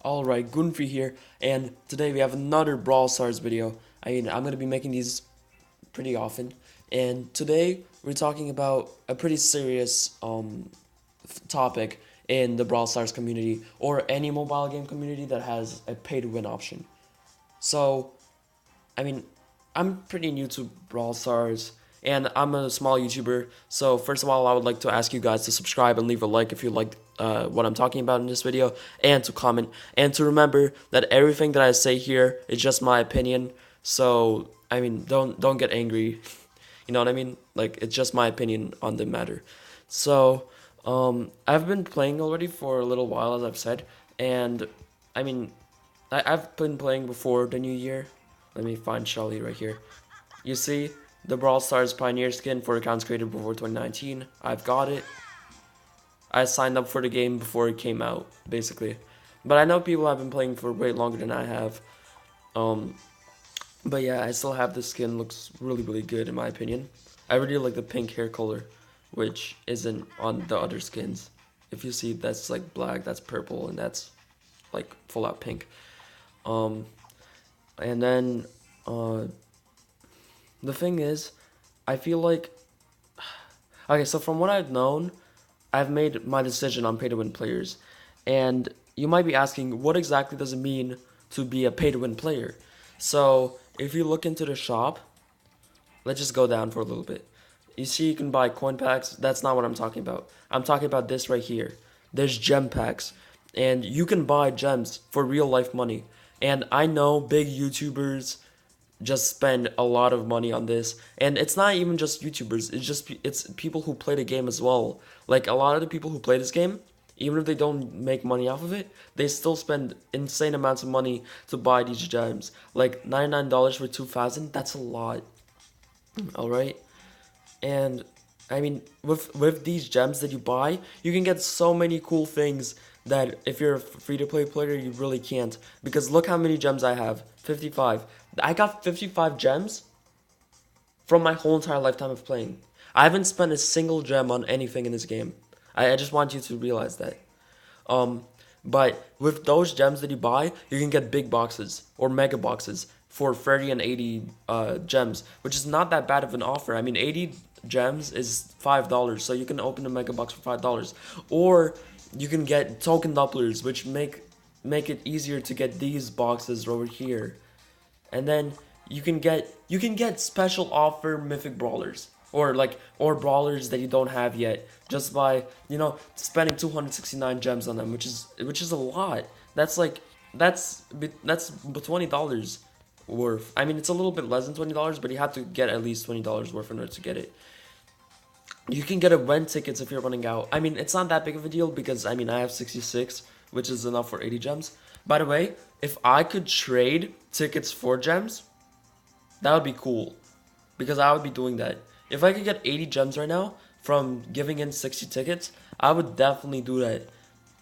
Alright, Gunfi here, and today we have another Brawl Stars video. I'm going to be making these pretty often, and today we're talking about a pretty serious topic in the Brawl Stars community, or any mobile game community that has a pay-to-win option. So, I mean, I'm pretty new to Brawl Stars, and I'm a small YouTuber. So first of all, I would like to ask you guys to subscribe and leave a like if you liked what I'm talking about in this video, and to comment, and to remember that everything that I say here is just my opinion. So I mean, don't get angry. You know what I mean? Like, it's just my opinion on the matter. So I've been playing already for a little while, as I've said, and I mean, I've been playing before the new year. Let me find Shelly right here. You see, the Brawl Stars Pioneer skin for accounts created before 2019. I've got it. I signed up for the game before it came out, basically. But I know people have been playing for way longer than I have. But yeah, I still have this skin. Looks really, really good in my opinion. I really like the pink hair color, which isn't on the other skins. If you see, that's like black, that's purple, and that's like full out pink. And then the thing is, I feel like, okay, so from what I've known, I've made my decision on pay-to-win players. And you might be asking, what exactly does it mean to be a pay-to-win player? So if you look into the shop, let's just go down for a little bit. You see, you can buy coin packs. That's not what I'm talking about. I'm talking about this right here. There's gem packs, and you can buy gems for real life money. And I know big YouTubers just spend a lot of money on this, and it's not even just YouTubers. It's people who play the game as well. Like, a lot of the people who play this game, even if they don't make money off of it, they still spend insane amounts of money to buy these gems. Like $99 for 2,000. That's a lot. All right. And I mean, with these gems that you buy, you can get so many cool things that if you're a free-to-play player, you really can't. Because look how many gems I have. 55. I got 55 gems from my whole entire lifetime of playing. I haven't spent a single gem on anything in this game. I just want you to realize that. But with those gems that you buy, you can get big boxes or mega boxes for 30 and 80 gems, which is not that bad of an offer. I mean, 80 gems is $5, so you can open a mega box for $5. Or you can get token doublers, which make it easier to get these boxes over here. And then you can get special offer mythic brawlers, or brawlers that you don't have yet, just by, you know, spending 269 gems on them, which is a lot. That's $20 worth. I mean, it's a little bit less than $20, but you have to get at least $20 worth in order to get it. You can get a rent tickets if you're running out. I mean, it's not that big of a deal because, I mean, I have 66, which is enough for 80 gems. By the way, if I could trade tickets for gems, that would be cool, because I would be doing that. If I could get 80 gems right now from giving in 60 tickets, I would definitely do that.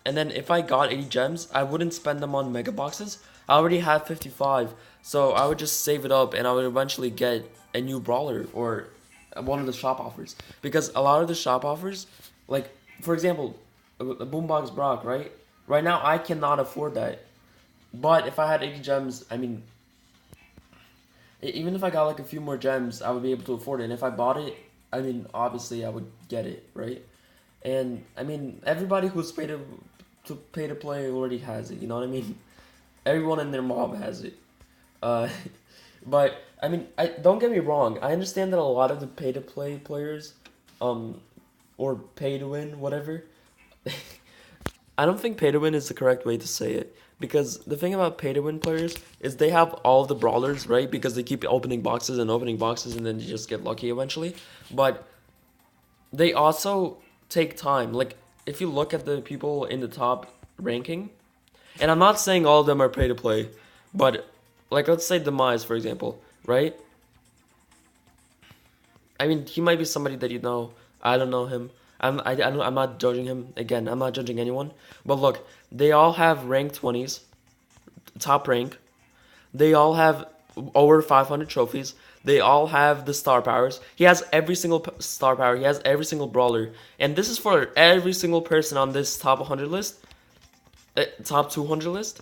And then if I got 80 gems, I wouldn't spend them on mega boxes. I already have 55, so I would just save it up, and I would eventually get a new brawler or one of the shop offers. Because a lot of the shop offers, like, for example, a Boombox Brock, right? Right now, I cannot afford that. But if I had 80 gems, I mean, even if I got like a few more gems, I would be able to afford it. And if I bought it, I mean, obviously I would get it, right? And I mean, everybody who's paid to play already has it. You know what I mean? Everyone in their mob has it. But I mean, don't get me wrong. I understand that a lot of the pay to play players, or pay to win, whatever. I don't think pay to win is the correct way to say it, because the thing about pay to win players is they have all the brawlers, right? Because they keep opening boxes and opening boxes, and then you just get lucky eventually. But they also take time. Like, if you look at the people in the top ranking, and I'm not saying all of them are pay to play, but like, let's say Demise, for example, right? I mean, he might be somebody that you know. I don't know him. I'm not judging him. Again, I'm not judging anyone. But look, they all have rank 20s, top rank. They all have over 500 trophies. They all have the star powers. He has every single star power. He has every single brawler. And this is for every single person on this top 100 list. Top 200 list.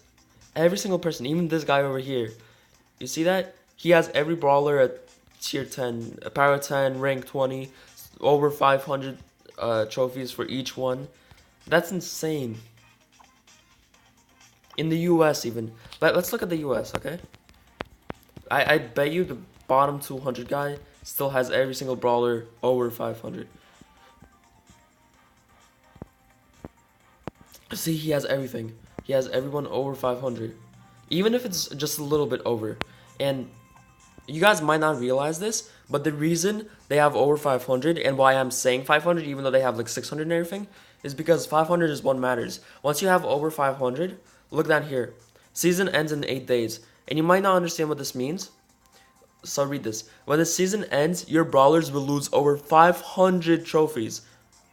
Every single person, even this guy over here. You see that? He has every brawler at tier 10, power 10, rank 20, over 500 trophies for each one. That's insane. In the US even. Let's look at the US, okay? I bet you the bottom 200 guy still has every single brawler over 500. See, he has everything. He has everyone over 500. Even if it's just a little bit over. And you guys might not realize this, but the reason they have over 500 and why I'm saying 500 even though they have like 600 and everything is because 500 is what matters. Once you have over 500, look down here. Season ends in 8 days. And you might not understand what this means. So read this. When the season ends, your brawlers will lose over 500 trophies.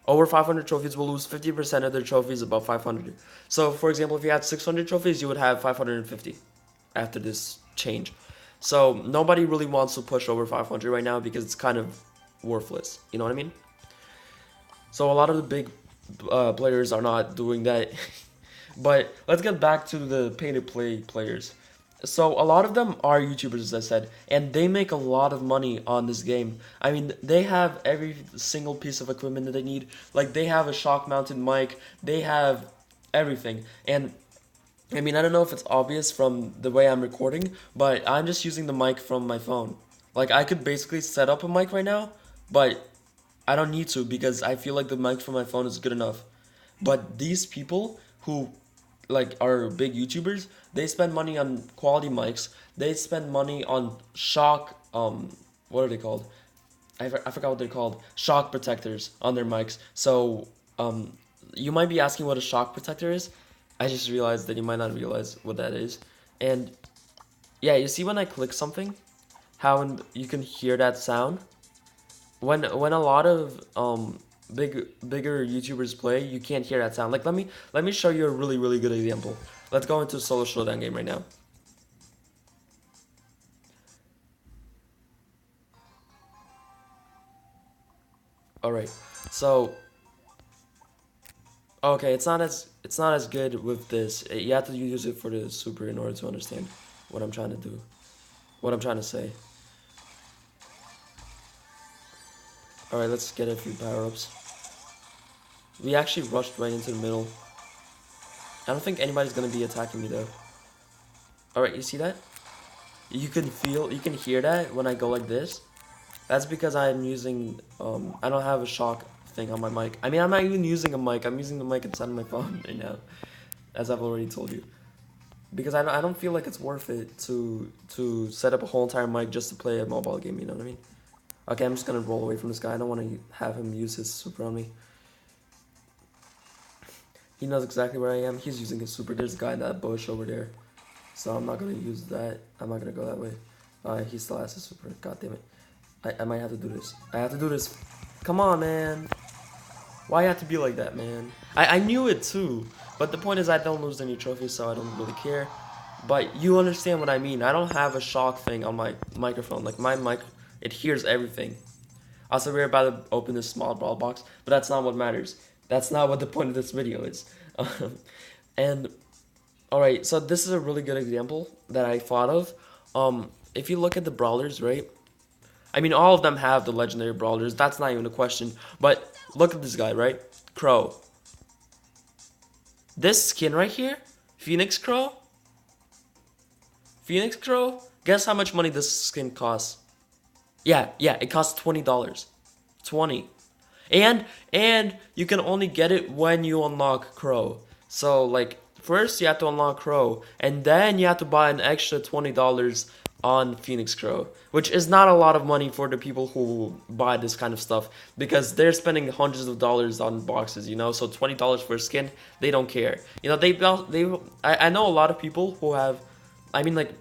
Over 500 trophies will lose 50% of their trophies above 500. So, for example, if you had 600 trophies, you would have 550 after this change. So, nobody really wants to push over 500 right now because it's kind of worthless. You know what I mean? So, a lot of the big players are not doing that. But let's get back to the pay-to-play players. So a lot of them are YouTubers, as I said, and they make a lot of money on this game. I mean, they have every single piece of equipment that they need. Like, they have a shock-mounted mic, they have everything. And, I mean, I don't know if it's obvious from the way I'm recording, but I'm just using the mic from my phone. Like, I could basically set up a mic right now, but I don't need to because I feel like the mic from my phone is good enough. But these people who like are big YouTubers, they spend money on quality mics. They spend money on shock what are they called? I forgot what they're called. Shock protectors on their mics. So you might be asking what a shock protector is. I just realized that you might not realize what that is. And yeah, you see when I click something, how you can hear that sound? When a lot of bigger YouTubers play, you can't hear that sound. Like let me show you a really good example. Let's go into a solo showdown game right now. All right, so okay, it's not as good with this. You have to use it for the super in order to understand what I'm trying to do, what I'm trying to say. All right, let's get a few power ups. We actually rushed right into the middle. I don't think anybody's gonna be attacking me though. Alright, you see that? You can hear that when I go like this. That's because I'm using, I don't have a shock thing on my mic. I mean, I'm not even using a mic. I'm using the mic inside of my phone right now, as I've already told you. Because I don't feel like it's worth it to set up a whole entire mic just to play a mobile game, you know what I mean? Okay, I'm just gonna roll away from this guy. I don't want to have him use his super on me. He knows exactly where I am. He's using his super. There's a guy in that bush over there. So I'm not going to use that. I'm not going to go that way. He still has his super. God damn it. I might have to do this. I have to do this. Come on, man. Why you have to be like that, man? I knew it too. But the point is I don't lose any trophies, so I don't really care. But you understand what I mean. I don't have a shock thing on my microphone. Like, my mic, it hears everything. Also, we're about to open this small brawl box, but that's not what matters. That's not what the point of this video is. And, alright, so this is a really good example that I thought of. If you look at the brawlers, right? I mean, all of them have the legendary brawlers. That's not even a question. But look at this guy, right? Crow. This skin right here, Phoenix Crow. Phoenix Crow, guess how much money this skin costs? Yeah, it costs $20. 20. And you can only get it when you unlock Crow. So like first you have to unlock Crow, and then you have to buy an extra $20 on Phoenix Crow, which is not a lot of money for the people who buy this kind of stuff because they're spending hundreds of dollars on boxes, you know. So $20 for a skin, they don't care. You know, I know a lot of people who have, I mean, like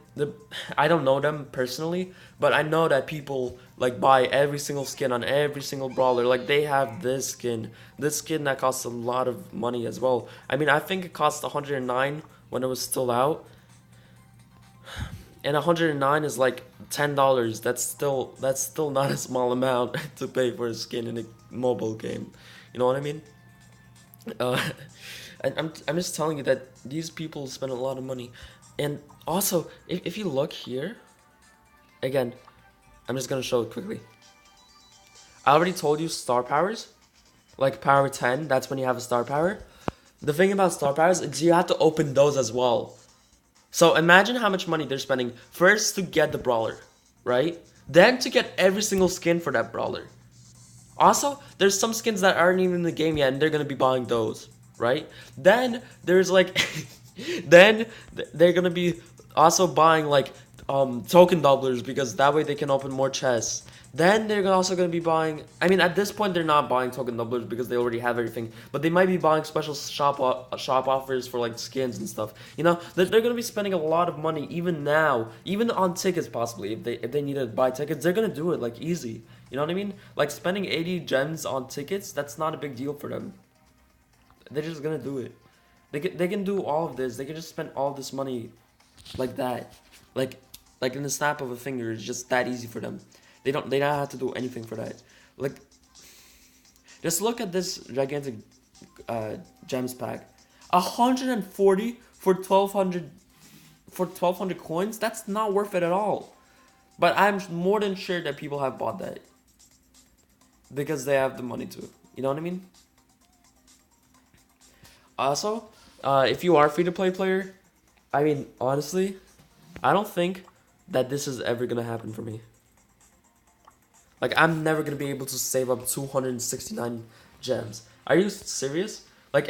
I don't know them personally, but I know that people like buy every single skin on every single brawler. Like they have this skin that costs a lot of money as well. I mean, I think it cost 109 when it was still out, and 109 is like $10. That's still not a small amount to pay for a skin in a mobile game. You know what I mean? Uh, I'm just telling you that these people spend a lot of money, and also if you look here, again, I'm just gonna show it quickly. I already told you star powers, like power 10. That's when you have a star power. The thing about star powers is you have to open those as well. So imagine how much money they're spending first to get the brawler, right? Then to get every single skin for that brawler. Also, there's some skins that aren't even in the game yet, and they're gonna be buying those, right? Then there's like, then they're gonna be also buying like token doublers because that way they can open more chests. Then they're also gonna be buying. I mean, at this point they're not buying token doublers because they already have everything, but they might be buying special shop offers for like skins and stuff. You know, they're gonna be spending a lot of money even now, even on tickets possibly. If they need to buy tickets, they're gonna do it like easy. You know what I mean? Like spending 80 gems on tickets, that's not a big deal for them. They're just gonna do it. They can do all of this. They can just spend all this money like that. Like like in the snap of a finger. It's just that easy for them. They don't have to do anything for that. Like just look at this gigantic gems pack. 140 for 1200 coins? That's not worth it at all. But I'm more than sure that people have bought that. Because they have the money to. You know what I mean? Also, if you are free-to-play player, I mean, honestly, I don't think that this is ever gonna happen for me. Like, I'm never gonna be able to save up 269 gems. Are you serious? Like,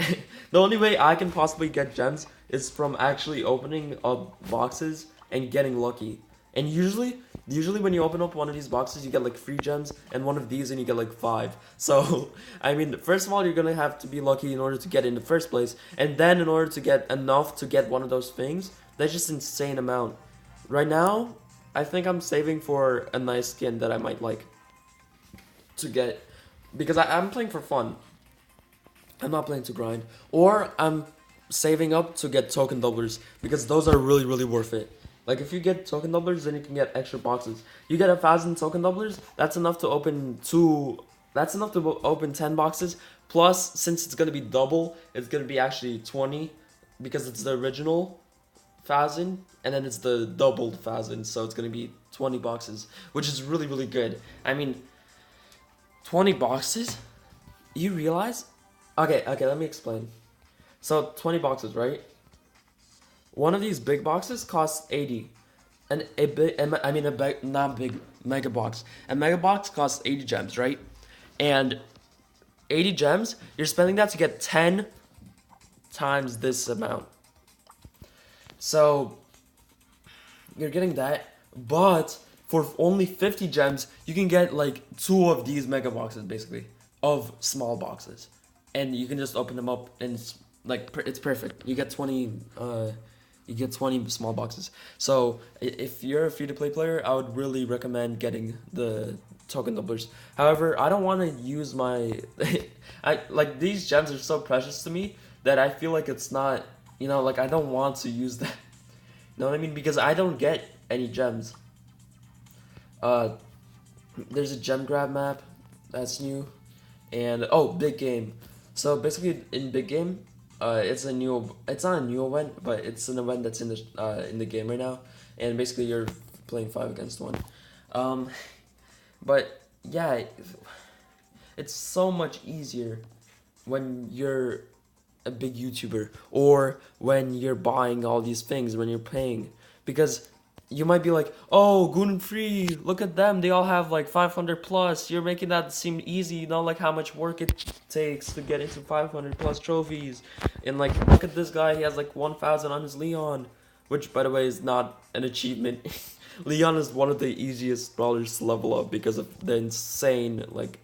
the only way I can possibly get gems is from actually opening up boxes and getting lucky. And usually when you open up one of these boxes, you get like 3 gems, and one of these and you get like 5. So, I mean, first of all, you're gonna have to be lucky in order to get in the first place, and then in order to get enough to get one of those things, that's just insane amount. Right now, I think I'm saving for a nice skin that I might like to get, because I'm playing for fun. I'm not playing to grind. Or I'm saving up to get token doublers, because those are really, really worth it. Like, if you get token doublers, then you can get extra boxes. You get 1,000 token doublers, that's enough to open 10 boxes. Plus, since it's gonna be double, it's gonna be actually 20, because it's the original 1,000, and then it's the doubled 1,000, so it's gonna be 20 boxes, which is really, really good. I mean, 20 boxes? You realize? Okay, let me explain. So, 20 boxes, right? One of these big boxes costs 80. And not big, mega box. A mega box costs 80 gems, right? And 80 gems, you're spending that to get 10 times this amount. So, you're getting that, but for only 50 gems, you can get like 2 of these mega boxes, basically, of small boxes. And you can just open them up, and it's like, it's perfect. You get 20 small boxes. So if you're a free-to-play player, I would really recommend getting the token doublers. However, I don't want to use my like these gems are so precious to me that I feel like it's not, like I don't want to use that. You know what I mean? Because I don't get any gems. There's a gem grab map that's new, and big game. So basically in big game, it's not a new event, but it's an event that's in the game right now, and basically you're playing 5 against 1. But yeah, it's so much easier when you're a big YouTuber, or when you're buying all these things, when you're paying, because you might be like, oh, gluten free, look at them, they all have like 500 plus, you're making that seem easy, like how much work it takes to get into 500 plus trophies, and like, look at this guy, he has like 1,000 on his Leon, which by the way is not an achievement. Leon is one of the easiest brawlers to level up because of the insane, like,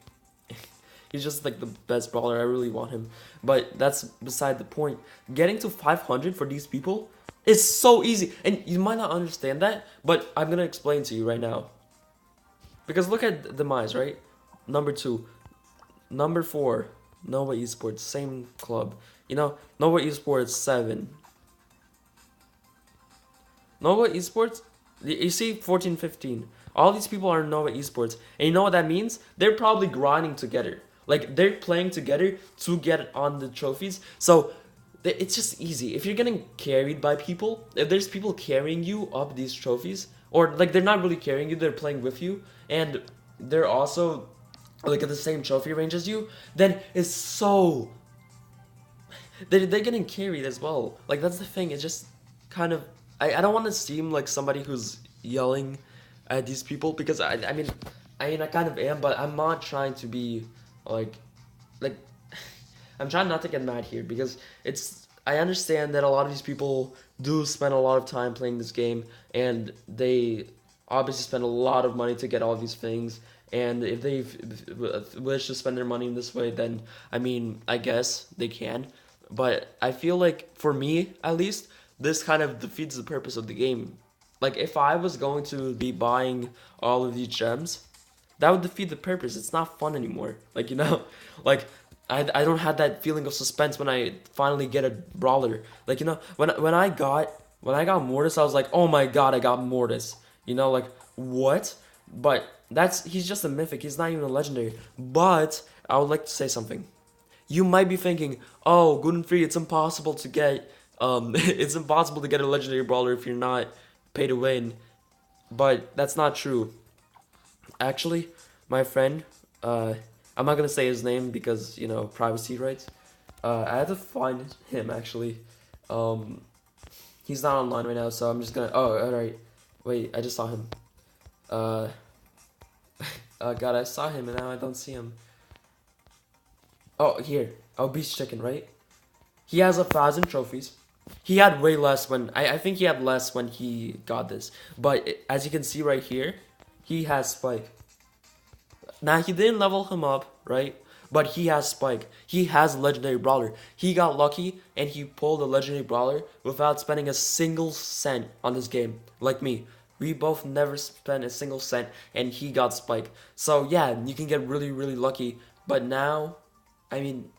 he's just like the best brawler. I really want him, but that's beside the point. Getting to 500 for these people is so easy, and you might not understand that, but I'm gonna explain to you right now. Because look at the Demise, right? Number 2, number 4, Nova Esports, same club. Nova Esports 7. Nova Esports, you see 14, 15. All these people are Nova Esports, and you know what that means? They're probably grinding together. Like, they're playing together to get on the trophies. So it's just easy. If you're getting carried by people, if there's people carrying you up these trophies, or like they're not really carrying you, they're playing with you, and they're also like at the same trophy range as you, then it's so they're getting carried as well. Like that's the thing. It's just kind of I don't want to seem like somebody who's yelling at these people because I mean I kind of am, but I'm not trying to be like like I'm trying not to get mad here because it's I understand that a lot of these people do spend a lot of time playing this game and they obviously spend a lot of money to get all these things, and if they wish to spend their money in this way, then I mean I guess they can, but I feel like for me at least this kind of defeats the purpose of the game. Like if I was going to be buying all of these gems, that would defeat the purpose. It's not fun anymore. Like like I don't have that feeling of suspense when I finally get a brawler. Like when I got Mortis, I was like, oh my god, I got Mortis. Like what? But he's just a mythic. He's not even a legendary. But I would like to say something. You might be thinking, oh, good and free, it's impossible to get it's impossible to get a legendary brawler if you're not pay to win. But that's not true. Actually, my friend, I'm not gonna say his name because privacy rights. I had to find him actually. He's not online right now, so I'm just gonna. Oh, all right. Wait, I just saw him. Uh, God, I saw him and now I don't see him. Oh, here. Oh, Beast Chicken, right? He has 1,000 trophies. He had way less when I think he had less when he got this. But as you can see right here, he has Spike. Now he didn't level him up, right? But he has Spike. He has Legendary Brawler. He got lucky and he pulled a Legendary Brawler without spending a single cent on this game. Like me. We both never spent a single cent and he got Spike. So yeah, you can get really, really lucky. But now, I mean,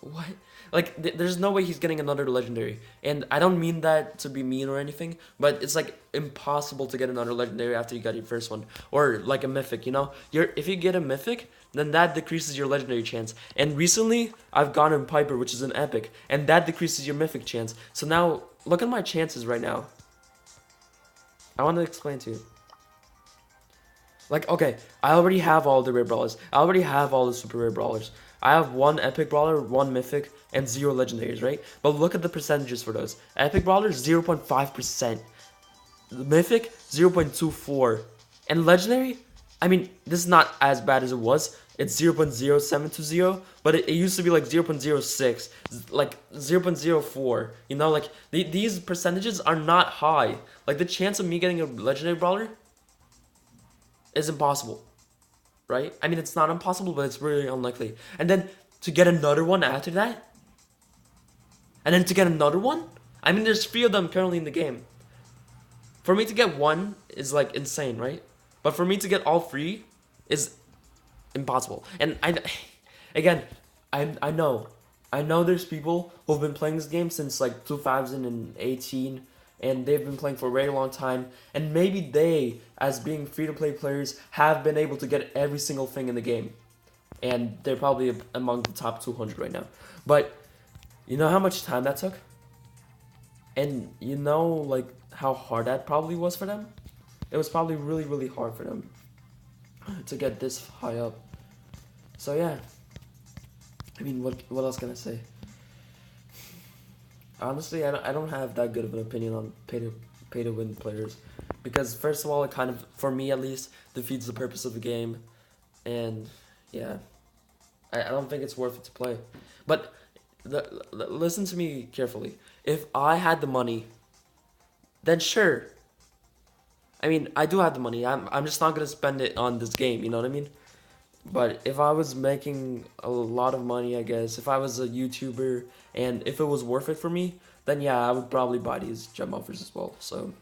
what? Like, there's no way he's getting another legendary. And I don't mean that to be mean or anything, but it's like impossible to get another legendary after you got your first one. Or like a mythic, if you get a mythic, then that decreases your legendary chance. And recently, I've gotten Piper, which is an epic, and that decreases your mythic chance. So now, look at my chances right now. I want to explain to you. Like, okay, I already have all the rare brawlers. I already have all the super rare brawlers. I have one epic brawler, one mythic, and 0 legendaries, right? But look at the percentages for those. Epic brawler, 0.5%. Mythic, 0.24. And legendary, I mean, this is not as bad as it was. It's 0.0720, but it used to be like 0.06, like 0.04. Like these percentages are not high. Like the chance of me getting a legendary brawler is impossible, right? I mean, it's not impossible, but it's really unlikely. And then to get another one after that, and then to get another one, I mean, there's 3 of them currently in the game. For me to get one is like insane, right? But for me to get all 3 is impossible. And I know there's people who've been playing this game since like 2018, and they've been playing for a very long time, and maybe they, as being free-to-play players, have been able to get every single thing in the game, and they're probably among the top 200 right now. But you know how much time that took? And like how hard that probably was for them? It was probably really, really hard for them to get this high up. So yeah, I mean, what else can I say? Honestly, I don't have that good of an opinion on pay to win players, because first of all, it kind of, for me at least, defeats the purpose of the game, and yeah, I don't think it's worth it to play. But listen to me carefully. If I had the money, then sure. I mean, I do have the money. I'm just not gonna spend it on this game. You know what I mean? But if I was making a lot of money, I guess, if I was a YouTuber and if it was worth it for me, then yeah, I would probably buy these gem offers as well. So,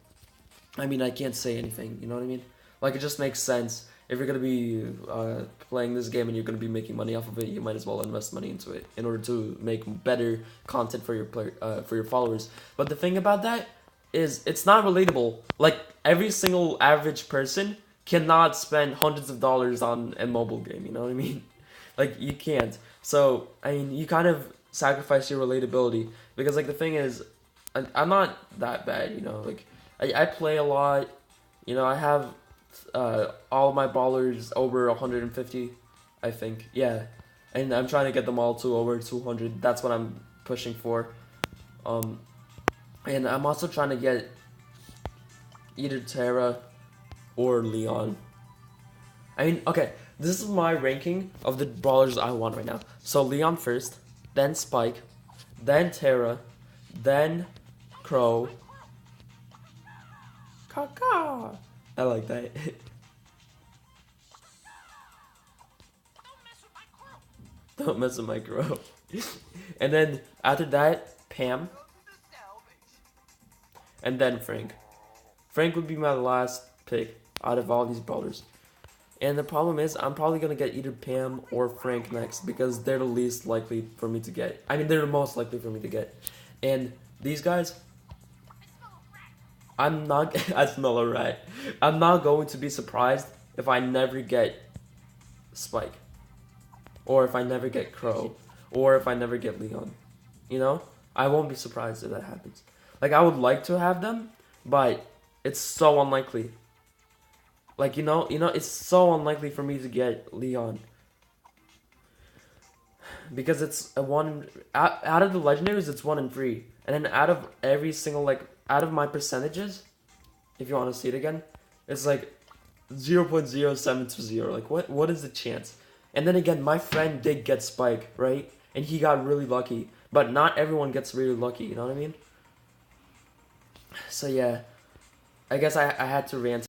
I mean, I can't say anything, you know what I mean? Like, it just makes sense. If you're going to be playing this game and you're going to be making money off of it, you might as well invest money into it in order to make better content for your followers. But the thing about that is it's not relatable. Like, every single average person cannot spend hundreds of dollars on a mobile game, you know what I mean? Like, you can't. So, I mean, you kind of sacrifice your relatability because like the thing is, I'm not that bad, you know. Like I play a lot, you know. I have all my ballers over 150, I think. Yeah, and I'm trying to get them all to over 200. That's what I'm pushing for. Um, and I'm also trying to get either Terra or Leon. I mean, okay, this is my ranking of the brawlers I want right now. So Leon first, then Spike, then Terra, then Crow. Caca. I like that. Don't mess with my Crow. And then after that, Pam, and then Frank. Frank would be my last pick out of all these brawlers. And the problem is, I'm probably gonna get either Pam or Frank next because they're the least likely for me to get. I mean, they're the most likely for me to get. And these guys, I'm not. I smell a rat. I'm not going to be surprised if I never get Spike, or if I never get Crow, or if I never get Leon. You know, I won't be surprised if that happens. Like I would like to have them, but it's so unlikely. Like it's so unlikely for me to get Leon because it's a one out of the legendaries. It's 1 in 3, and then out of every single out of my percentages, if you want to see it again, it's like 0.0720. Like what is the chance? And then again, my friend did get Spike, right, and he got really lucky, but not everyone gets really lucky. You know what I mean? So yeah, I guess I had to rant.